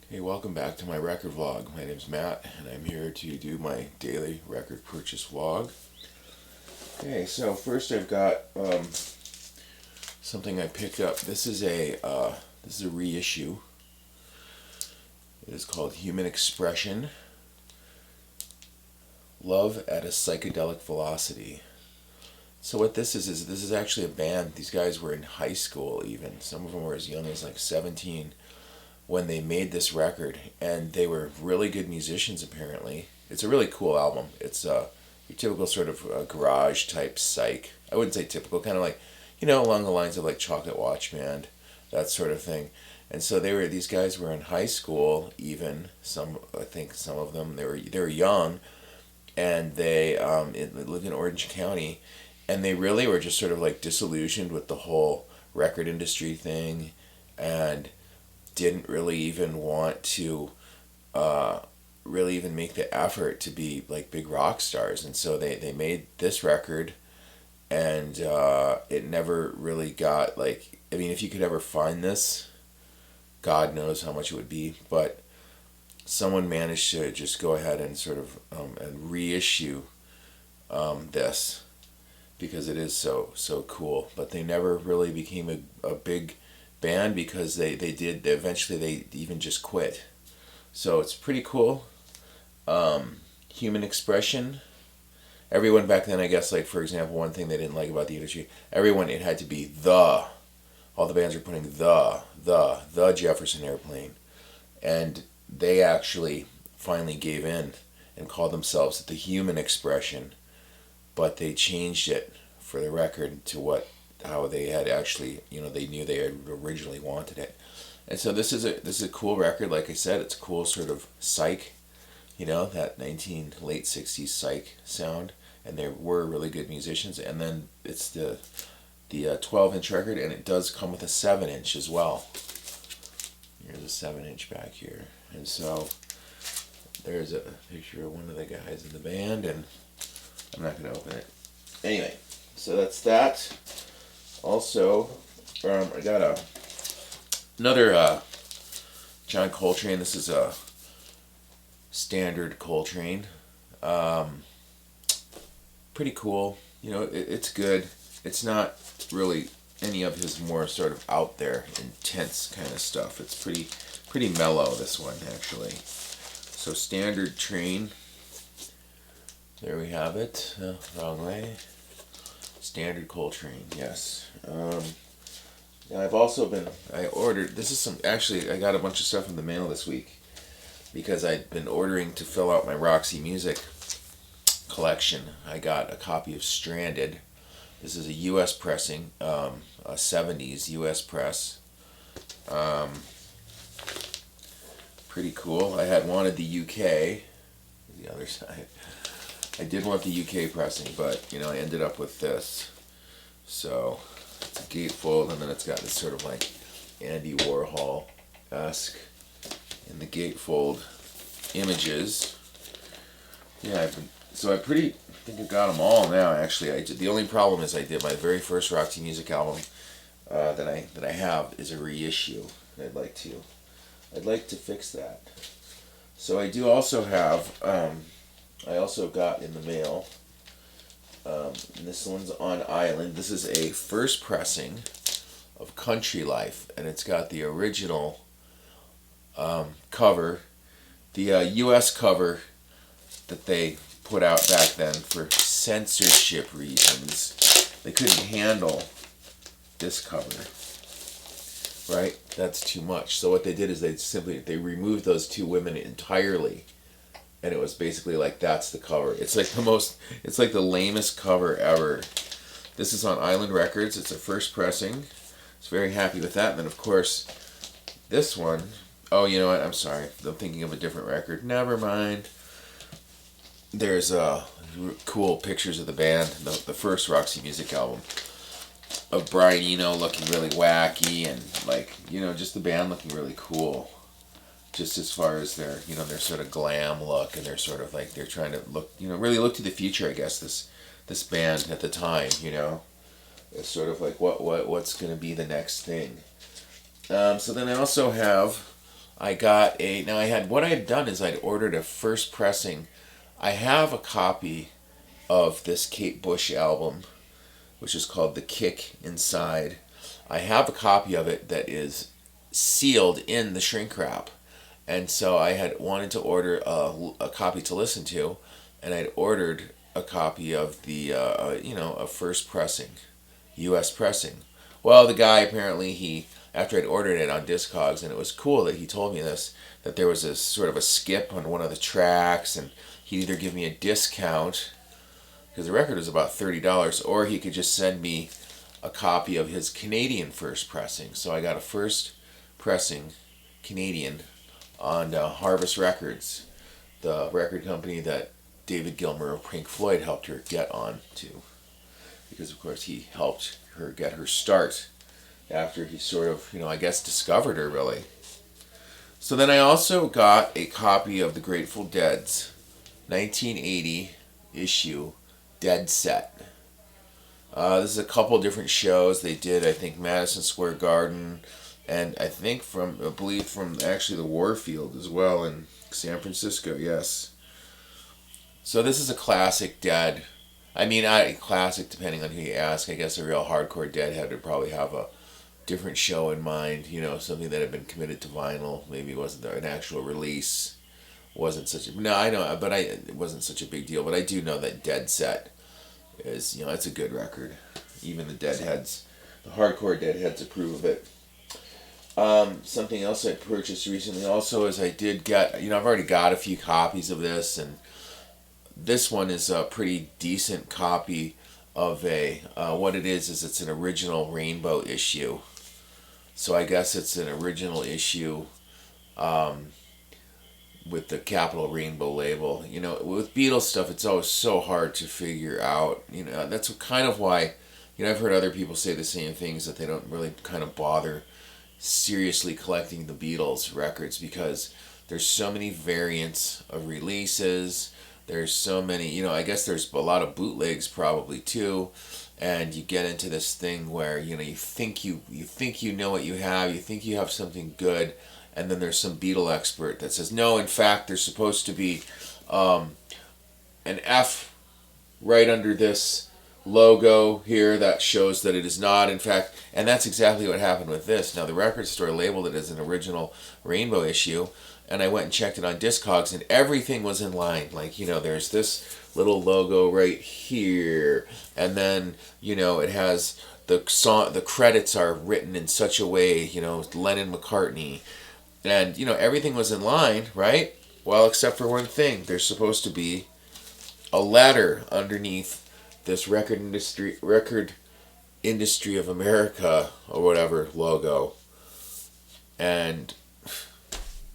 Hey, welcome back to my record vlog. My name's Matt, and I'm here to do my daily record purchase vlog. Okay, so first I've got something I picked up. This is a reissue. It is called Human Expression: Love at a Psychedelic Velocity. So what this is actually a band. These guys were in high school even. Some of them were as young as like 17 when they made this record, and they were really good musicians apparently. It's a really cool album. It's your typical sort of garage type psych. I wouldn't say typical, kind of like, along the lines of like Chocolate Watch Band, that sort of thing. And so these guys were in high school even. I think some of them, they were young, and they lived in Orange County, and they really were just sort of like disillusioned with the whole record industry thing, and didn't really even want to really even make the effort to be like big rock stars. And so they made this record, and it never really got like, I mean, if you could ever find this, God knows how much it would be, but someone managed to just go ahead and sort of and reissue this, because it is so cool. But they never really became a big band, because they eventually they even just quit. So it's pretty cool. Human Expression. Everyone back then, I guess, like for example, one thing they didn't like about the industry, everyone, it had to be all the bands were putting the Jefferson Airplane. And they actually finally gave in and called themselves the Human Expression, but they changed it for the record to how they had actually, they knew they had originally wanted it. And so this is a cool record. Like I said, it's a cool sort of psych, that late 60s psych sound, and they were really good musicians. And then it's the 12-inch record, and it does come with a 7-inch as well. Here's a 7-inch back here. And so there's a picture of one of the guys in the band, and I'm not going to open it. Anyway, so that's that. Also, I got another John Coltrane. This is a standard Coltrane. Pretty cool. It's good. It's not really any of his more sort of out there, intense kind of stuff. It's pretty mellow, this one, actually. So standard train. There we have it. Wrong way. Standard Coltrane, yes. I've also I got a bunch of stuff in the mail this week, because I'd been ordering to fill out my Roxy music collection. I got a copy of Stranded. This is a U.S. pressing, a 70s U.S. press. Pretty cool. I had wanted the UK, the other side. I did want the UK pressing, but I ended up with this. So it's a gatefold, and then it's got this sort of like Andy Warhol-esque in the gatefold images. Yeah, I think I got them all now. Actually, the only problem is I did my very first Roxy music album that I have is a reissue. I'd like to fix that. So I do also have. I also got in the mail, and this one's on Island. This is a first pressing of Country Life, and it's got the original cover, the U.S. cover that they put out back then for censorship reasons. They couldn't handle this cover, right? That's too much. So what they did is they removed those two women entirely. And it was basically like, that's the cover. It's like the lamest cover ever. This is on Island Records. It's a first pressing. I was very happy with that. And then of course, this one, oh, you know what? I'm sorry. I'm thinking of a different record. Never mind. There's cool pictures of the band, the first Roxy music album, of Brian Eno looking really wacky, and just the band looking really cool. Just as far as their sort of glam look, and they're sort of like, they're trying to look, really look to the future, I guess, this band at the time, it's sort of like what's going to be the next thing. So then I also have I got a, now I had, what I had done is I'd ordered a first pressing. I have a copy of this Kate Bush album, which is called The Kick Inside. I have a copy of it that is sealed in the shrink wrap. And so I had wanted to order a copy to listen to, and I'd ordered a copy of the, a first pressing, U.S. pressing. Well, the guy apparently, after I'd ordered it on Discogs, and it was cool that he told me this, that there was a sort of a skip on one of the tracks, and he'd either give me a discount, because the record was about $30, or he could just send me a copy of his Canadian first pressing. So I got a first pressing Canadian on Harvest Records, the record company that David Gilmour of Pink Floyd helped her get on to. Because, of course, he helped her get her start after he sort of, I guess discovered her, really. So then I also got a copy of the Grateful Dead's 1980 issue, Dead Set. This is a couple different shows they did, I think, Madison Square Garden, and I believe from actually the Warfield as well in San Francisco, yes. So this is a classic Dead. I mean, classic depending on who you ask. I guess a real hardcore Deadhead would probably have a different show in mind, something that had been committed to vinyl. Maybe it wasn't an actual release. It wasn't such a big deal, but I do know that Dead Set is, it's a good record. Even the Deadheads, the hardcore Deadheads approve of it. Something else I purchased recently also is I did get, I've already got a few copies of this, and this one is a pretty decent copy of what it is it's an original Rainbow issue. So I guess it's an original issue with the capital Rainbow label. With Beatles stuff, it's always so hard to figure out. That's kind of why, I've heard other people say the same things, that they don't really kind of bother seriously collecting the Beatles records, because there's so many variants of releases. There's so many, I guess there's a lot of bootlegs probably too, and you get into this thing where you think you know what you have, you think you have something good, and then there's some Beatle expert that says no, in fact there's supposed to be an F right under this logo here that shows that it is not, in fact, and that's exactly what happened with this. Now the record store labeled it as an original Rainbow issue, and I went and checked it on Discogs, and everything was in line. Like, there's this little logo right here, and then, it has the song, the credits are written in such a way, Lennon McCartney, and, everything was in line, right? Well, except for one thing. There's supposed to be a letter underneath this record industry of America or whatever logo. And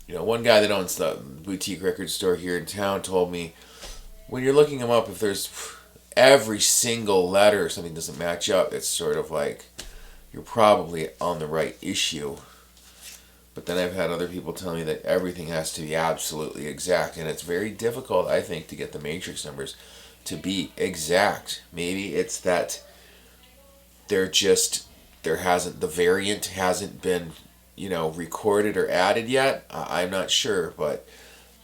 one guy that owns the boutique record store here in town told me, when you're looking them up, if there's every single letter or something doesn't match up, it's sort of like you're probably on the right issue. But then I've had other people tell me that everything has to be absolutely exact, and it's very difficult, I think, to get the matrix numbers to be exact. Maybe it's that the variant hasn't been, recorded or added yet. I'm not sure, but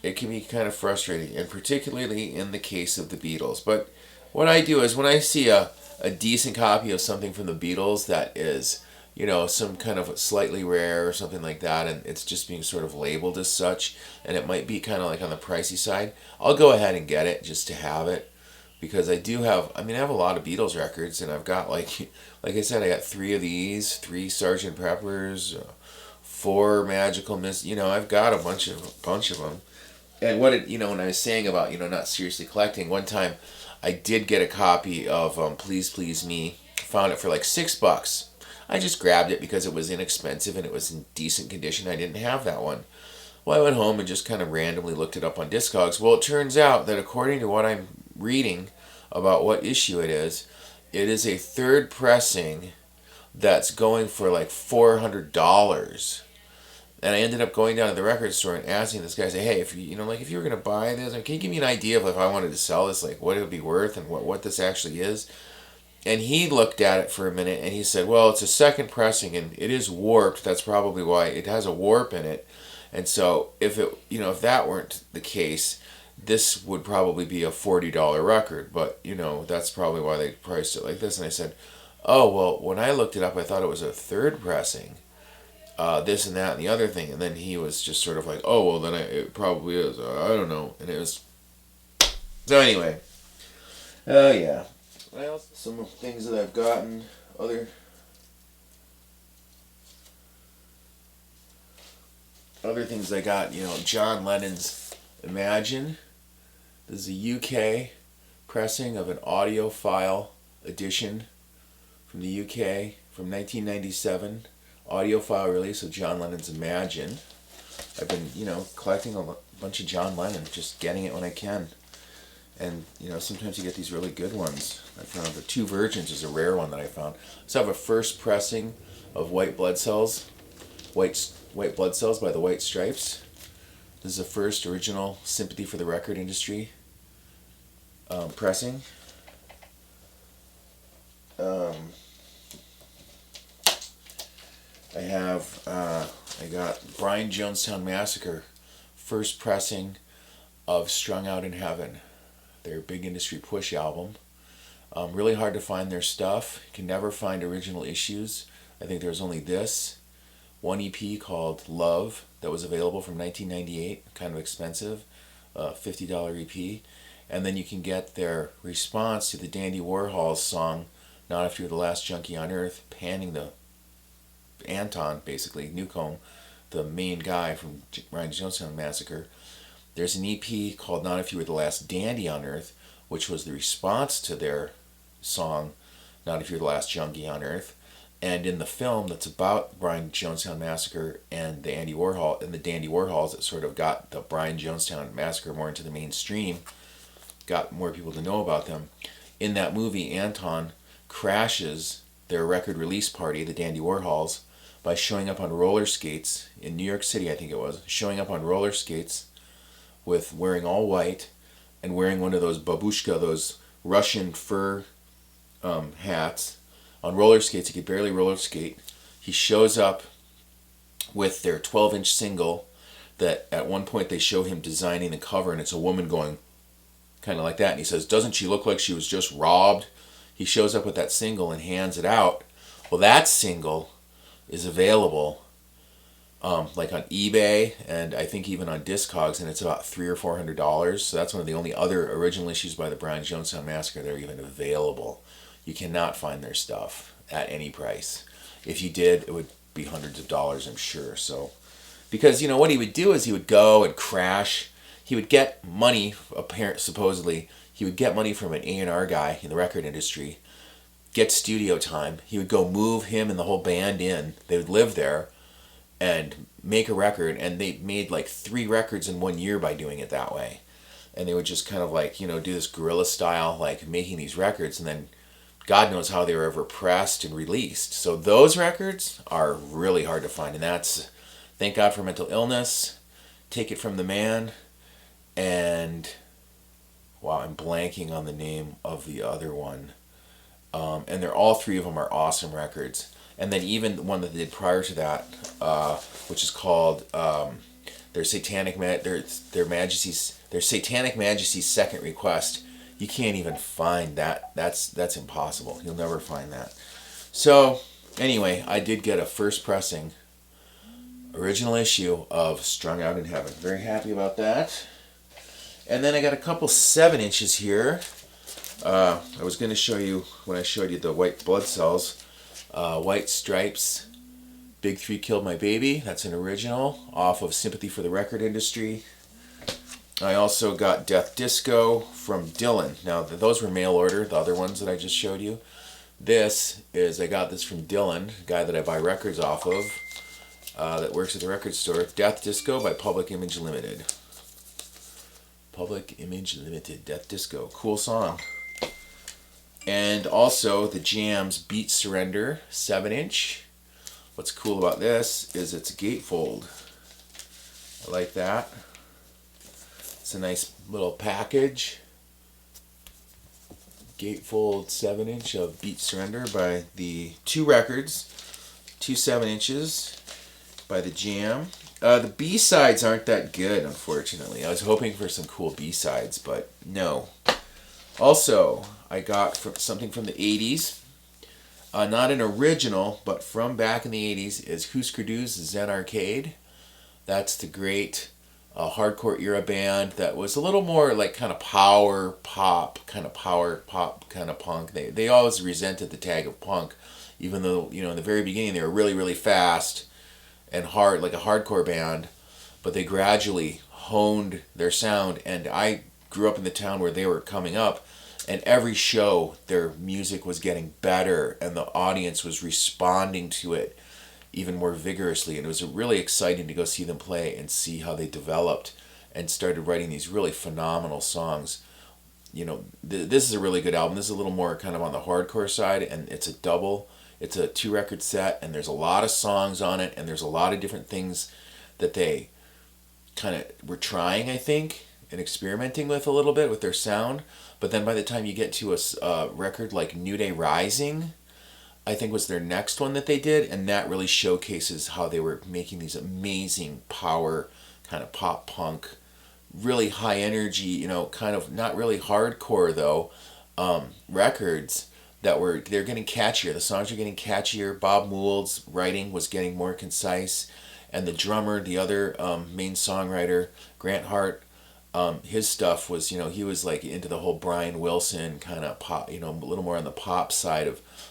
it can be kind of frustrating, and particularly in the case of the Beatles. But what I do is when I see a decent copy of something from the Beatles that is, some kind of slightly rare or something like that, and it's just being sort of labeled as such, and it might be kind of like on the pricey side, I'll go ahead and get it just to have it. Because I have a lot of Beatles records, and I've got like I said, I got 3 of these, 3 Sgt. Peppers, 4 Magical Miss. I've got a bunch of them. And when I was saying about not seriously collecting, one time I did get a copy of Please Please Me. Found it for like $6. I just grabbed it because it was inexpensive and it was in decent condition. I didn't have that one. Well, I went home and just kind of randomly looked it up on Discogs. Well, it turns out that according to what I'm reading about what issue it is a third pressing that's going for like $400. And I ended up going down to the record store and asking this guy, say, hey, if you if you were gonna buy this, can you give me an idea of if I wanted to sell this, like what it would be worth and what this actually is? And he looked at it for a minute and he said, well, it's a second pressing and it is warped. That's probably why it has a warp in it. And so if it, if that weren't the case, this would probably be a $40 record. But that's probably why they priced it like this. And I said, oh well, when I looked it up, I thought it was a third pressing. This and that and the other thing. And then he was just sort of like, oh well, then it probably is. I don't know. And it was. So anyway. Oh yeah. Well, some things that I've gotten. Other things I got, John Lennon's Imagine. This is a UK pressing of an audiophile edition from the UK from 1997. Audiophile release of John Lennon's Imagine. I've been, collecting a bunch of John Lennon, just getting it when I can. And, sometimes you get these really good ones. I found the 2 Virgins is a rare one that I found. So I have a first pressing of White Blood Cells. White Blood Cells by the White Stripes. This is the first original Sympathy for the Record Industry pressing. I got Brian Jonestown Massacre, first pressing of Strung Out in Heaven, their big industry push album. Really hard to find their stuff. You can never find original issues. I think there's only this one EP called Love that was available from 1998, kind of expensive, $50 EP. And then you can get their response to the Dandy Warhol's song, Not If You're the Last Junkie on Earth, panning the Anton, basically, Newcomb, the main guy from Brian Jonestown Massacre. There's an EP called Not If You Were the Last Dandy on Earth, which was the response to their song, Not If You're the Last Junkie on Earth. And in the film that's about Brian Jonestown Massacre and the Dandy Warhols, it sort of got the Brian Jonestown Massacre more into the mainstream, got more people to know about them. In that movie, Anton crashes their record release party, the Dandy Warhols, by showing up on roller skates in New York City, I think it was, showing up on roller skates with wearing all white and wearing one of those babushka, those Russian fur hats. On roller skates, he could barely roller skate. He shows up with their 12-inch single that at one point they show him designing the cover, and it's a woman going kind of like that. And he says, "Doesn't she look like she was just robbed?" He shows up with that single and hands it out. Well, that single is available like on eBay and I think even on Discogs, and it's about $300 or $400. So that's one of the only other original issues by the Brian Jonestown Massacre that are even available. You cannot find their stuff at any price. If you did, it would be hundreds of dollars, I'm sure. So, because what he would do is he would go and crash. He would get money, supposedly. He would get money from an A&R guy in the record industry, get studio time. He would go move him and the whole band in. They would live there and make a record, and they made like 3 records in 1 year by doing it that way. And they would just kind of like, do this guerrilla style, like making these records, and then God knows how they were ever pressed and released. So those records are really hard to find, and that's Thank God for Mental Illness, Take It From the Man, and wow, I'm blanking on the name of the other one. And all 3 of them are awesome records. And then even the one that they did prior to that, which is called their Satanic Majesty's Second Request. You can't even find that. That's impossible. You'll never find that. So anyway, I did get a first pressing original issue of Strung Out in Heaven. Very happy about that. And then I got a couple 7-inches here. I was going to show you when I showed you the White Blood Cells. White Stripes, Big 3 Killed My Baby. That's an original off of Sympathy for the Record Industry. I also got Death Disco from Dylan. Now, those were mail order, the other ones that I just showed you. I got this from Dylan, a guy that I buy records off of, that works at the record store. Death Disco by Public Image Limited. Public Image Limited, Death Disco. Cool song. And also the Jams Beat Surrender 7-inch. What's cool about this is it's a gatefold. I like that. It's a nice little package. Gatefold 7-inch of Beat Surrender by the 2 records, 2 7-inches by the Jam. The B-sides aren't that good, unfortunately. I was hoping for some cool B-sides, but no. Also, I got something from the 80s. Not an original, but from back in the 80s is Husker Du's Zen Arcade. That's the great hardcore era band that was a little more like kind of power pop, kind of punk. They always resented the tag of punk, even though, in the very beginning they were really, really fast and hard, like a hardcore band, but they gradually honed their sound. And I grew up in the town where they were coming up, and every show their music was getting better and the audience was responding to it even more vigorously, and it was really exciting to go see them play and see how they developed and started writing these really phenomenal songs. This is a really good album. This is a little more kind of on the hardcore side, and it's a 2-record set, and there's a lot of songs on it, and there's a lot of different things that they kind of were trying, I think, and experimenting with a little bit with their sound. But then by the time you get to a record like New Day Rising, I think was their next one that they did, and that really showcases how they were making these amazing power kind of pop punk, really high energy, kind of not really hardcore though, records they're getting catchier. The songs are getting catchier. Bob Mould's writing was getting more concise, and the drummer, the other main songwriter, Grant Hart, his stuff was, he was like into the whole Brian Wilson kind of pop, a little more on the pop side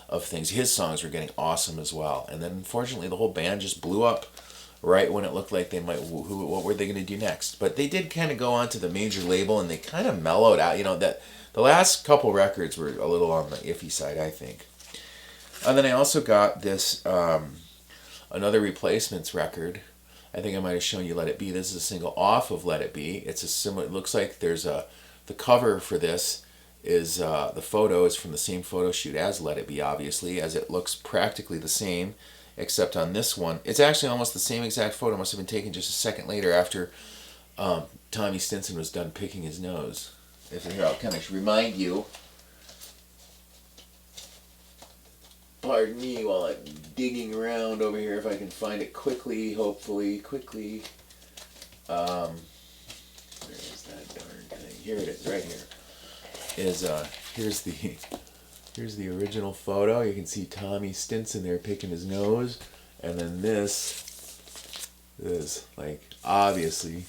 of things. His songs were getting awesome as well. And then unfortunately the whole band just blew up right when it looked like they might, what were they going to do next? But they did kind of go on to the major label, and they kind of mellowed out, that the last couple records were a little on the iffy side, I think. And then I also got this, another Replacements record. I think I might have shown you Let It Be. This is a single off of Let It Be. It's a similar, it looks like there's the cover for this is, the photo is from the same photo shoot as Let It Be, obviously, as it looks practically the same, except on this one, it's actually almost the same exact photo. Must have been taken just a second later after Tommy Stinson was done picking his nose. Here, I'll kind of remind you. Pardon me while I'm digging around over here if I can find it quickly, hopefully, quickly. Where is that darn thing? Here it is, right here. Here's the original photo. You can see Tommy Stinson there picking his nose, and then this is like obviously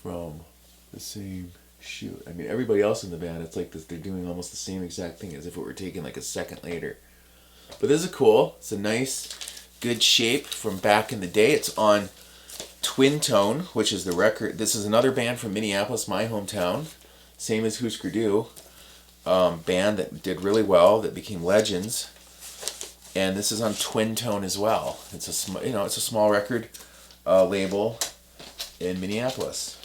from the same shoot. I mean, everybody else in the band, it's like this, they're doing almost the same exact thing as if it were taken like a second later. But this is cool. It's a nice, good shape from back in the day. It's on Twin Tone, which is the record. This is another band from Minneapolis, my hometown. Same as Husker Du. Band that did really well, that became legends. And this is on Twin Tone as well. It's a small record label in Minneapolis.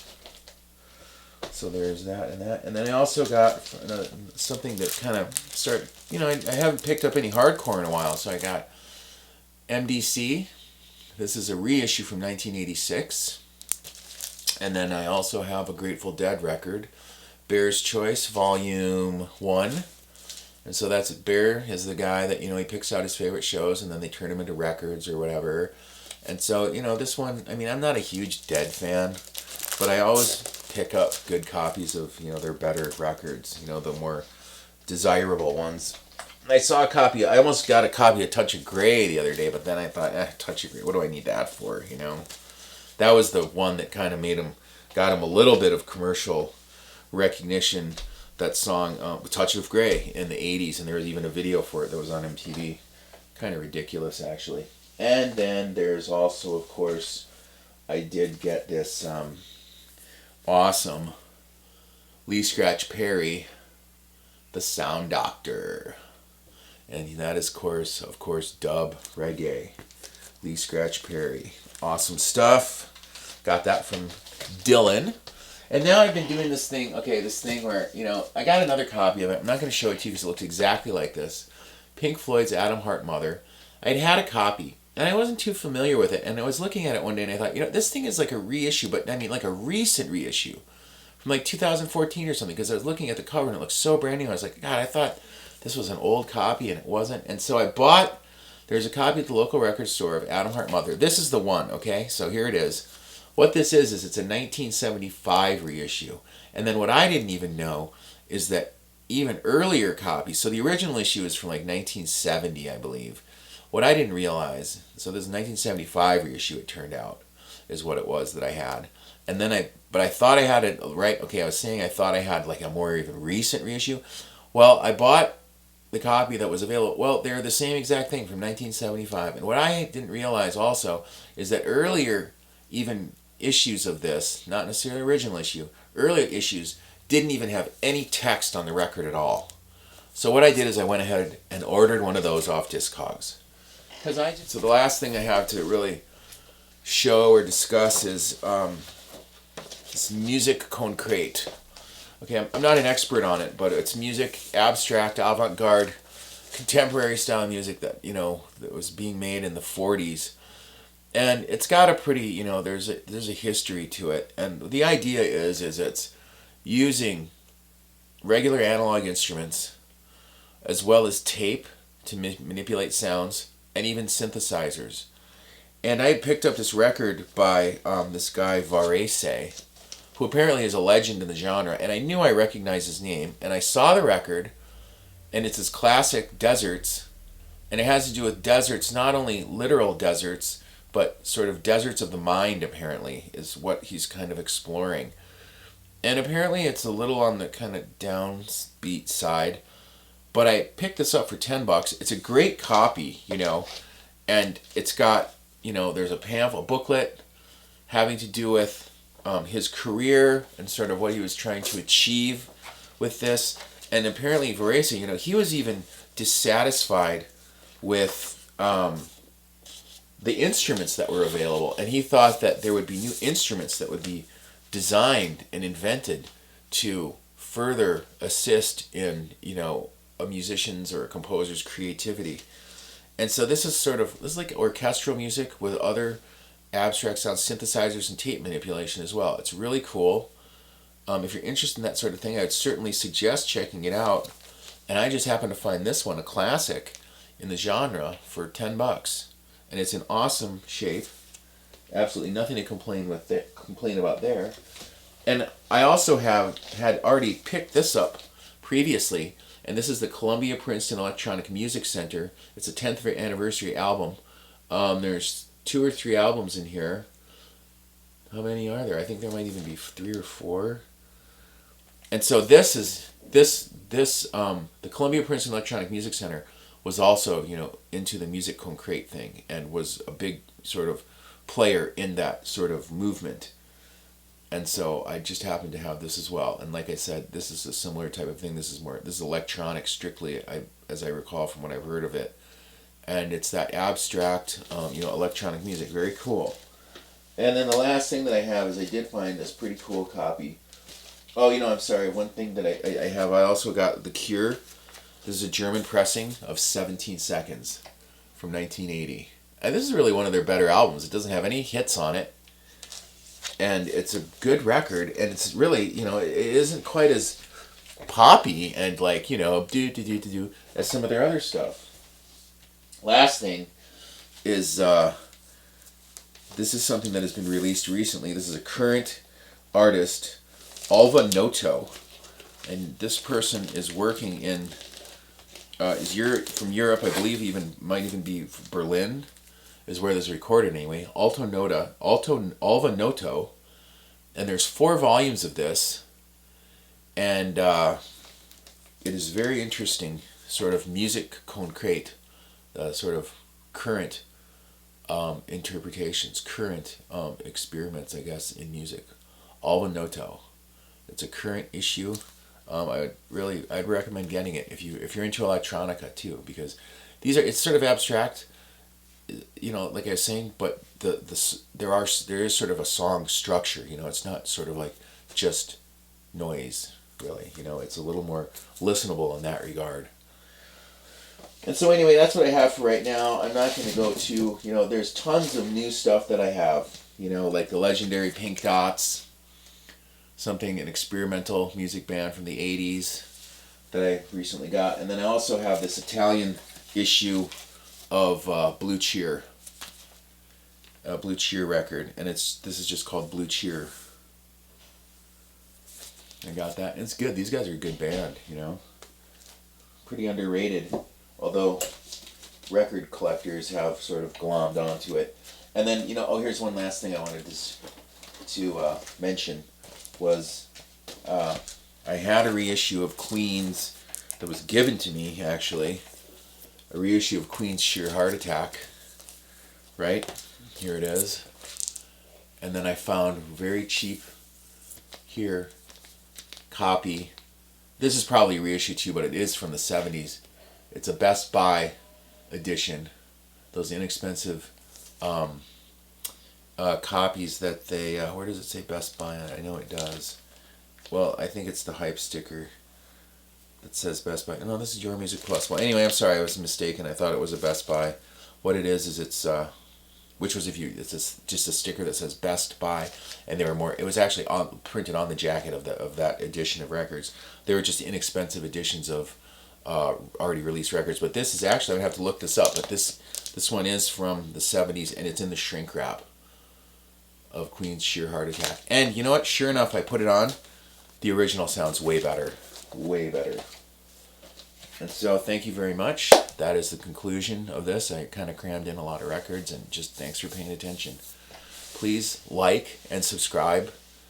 So there's that and that. And then I also got something that kind of started, I haven't picked up any hardcore in a while, so I got MDC. This is a reissue from 1986. And then I also have a Grateful Dead record, Bear's Choice, Volume 1. And so that's Bear is the guy that, he picks out his favorite shows and then they turn them into records or whatever. And so, this one, I mean, I'm not a huge Dead fan, but I always pick up good copies of, their better records, the more desirable ones. And I saw a copy, I almost got a copy of Touch of Grey the other day, but then I thought, Touch of Grey, what do I need that for, That was the one that kind of got him a little bit of commercial recognition, that song, Touch of Grey in the 80s, and there was even a video for it that was on MTV. Kind of ridiculous, actually. And then there's also, of course, I did get this awesome Lee Scratch Perry, The Sound Doctor. And that is, of course, dub reggae. Lee Scratch Perry. Awesome stuff. Got that from Dylan. And now I've been doing this thing where, I got another copy of it. I'm not going to show it to you because it looks exactly like this. Pink Floyd's Atom Heart Mother. I'd had a copy, and I wasn't too familiar with it. And I was looking at it one day, and I thought, this thing is like a reissue, but I mean like a recent reissue. From like 2014 or something, because I was looking at the cover, and it looked so brand new. I was like, God, I thought this was an old copy, and it wasn't. And so I bought There's a copy at the local record store of Adam Hart Mother. This is the one, okay? So here it is. What this is it's a 1975 reissue. And then what I didn't even know is that even earlier copies, so the original issue is from like 1970, I believe. What I didn't realize, so this 1975 reissue, it turned out, is what it was that I had. And then but I thought I had it, right, okay, I was saying I thought I had like a more even recent reissue. Well, I bought the copy that was available. Well, they're the same exact thing from 1975. And what I didn't realize also is that earlier, even issues of this, not necessarily original issue, earlier issues didn't even have any text on the record at all. So what I did is I went ahead and ordered one of those off Discogs. So the last thing I have to really show or discuss is this music concrete. Okay, I'm not an expert on it, but it's music, abstract, avant-garde, contemporary style music that, that was being made in the 40s. And it's got a pretty, there's a history to it. And the idea is it's using regular analog instruments as well as tape to manipulate sounds and even synthesizers. And I picked up this record by this guy Varese, who apparently is a legend in the genre, and I knew I recognized his name, and I saw the record, and it's his classic Deserts, and it has to do with deserts, not only literal deserts, but sort of deserts of the mind, apparently, is what he's kind of exploring. And apparently it's a little on the kind of downbeat side, but I picked this up for $10. It's a great copy, and it's got, there's a pamphlet, a booklet having to do with his career and sort of what he was trying to achieve with this. And apparently Varese, he was even dissatisfied with the instruments that were available, and he thought that there would be new instruments that would be designed and invented to further assist in, a musician's or a composer's creativity. And so this is like orchestral music with other abstract sound synthesizers and tape manipulation as well. It's really cool. If you're interested in that sort of thing, I would certainly suggest checking it out. And I just happened to find this one, a classic in the genre, for $10. And it's in awesome shape. Absolutely nothing to complain about there. And I also had already picked this up previously, and this is the Columbia Princeton Electronic Music Center. It's a 10th anniversary album. There's 2 or 3 albums in here. How many are there? I think there might even be 3 or 4. And so the Columbia Princeton Electronic Music Center was also, into the music concrete thing and was a big sort of player in that sort of movement. And so I just happened to have this as well. And like I said, this is a similar type of thing. This is electronic strictly, as I recall from what I've heard of it. And it's that abstract, electronic music. Very cool. And then the last thing that I have is I did find this pretty cool copy. Oh, I'm sorry. One thing that I have, I also got The Cure. This is a German pressing of 17 Seconds from 1980. And this is really one of their better albums. It doesn't have any hits on it. And it's a good record. And it's really, it isn't quite as poppy and like, do as some of their other stuff. Last thing is, this is something that has been released recently. This is a current artist, Alva Noto. And this person is working in, from Europe, I believe might even be Berlin, is where this is recorded anyway. Alva Noto. And there's 4 volumes of this. And it is very interesting, sort of music concrete, sort of current interpretations, current experiments, I guess, in music. Alva Noto. It's a current issue. I'd recommend getting it if you're into electronica too, because it's sort of abstract, like I was saying, but there is sort of a song structure. It's not sort of like just noise, really. It's a little more listenable in that regard. And so anyway, that's what I have for right now. I'm not going to go to, there's tons of new stuff that I have, like the legendary Pink Dots, an experimental music band from the 80s that I recently got. And then I also have this Italian issue of Blue Cheer. A Blue Cheer record, and this is just called Blue Cheer. I got that. And it's good. These guys are a good band, you know. Pretty underrated, although record collectors have sort of glommed onto it. And then, you know, oh, here's one last thing I wanted to mention was I had a reissue of Queen's that was given to me, actually. A reissue of Queen's Sheer Heart Attack. Right? Here it is. And then I found very cheap here copy. This is probably a reissue too, but it is from the 70s. It's a Best Buy edition. Those inexpensive copies that they... where does it say Best Buy on it? I know it does. Well, I think it's the hype sticker that says Best Buy. No, this is Your Music Plus. Well, anyway, I'm sorry, I was mistaken. I thought it was a Best Buy. What it is it's... which was it's just a sticker that says Best Buy, and there were more. It was actually printed on the jacket of that edition of records. They were just inexpensive editions of already released records. But this is actually, I'm gonna have to look this up. But this one is from the 70s, and it's in the shrink wrap of Queen's Sheer Heart Attack. And you know what? Sure enough, I put it on. The original sounds way better, way better. And so thank you very much. That is the conclusion of this. I kind of crammed in a lot of records, and just thanks for paying attention. Please like and subscribe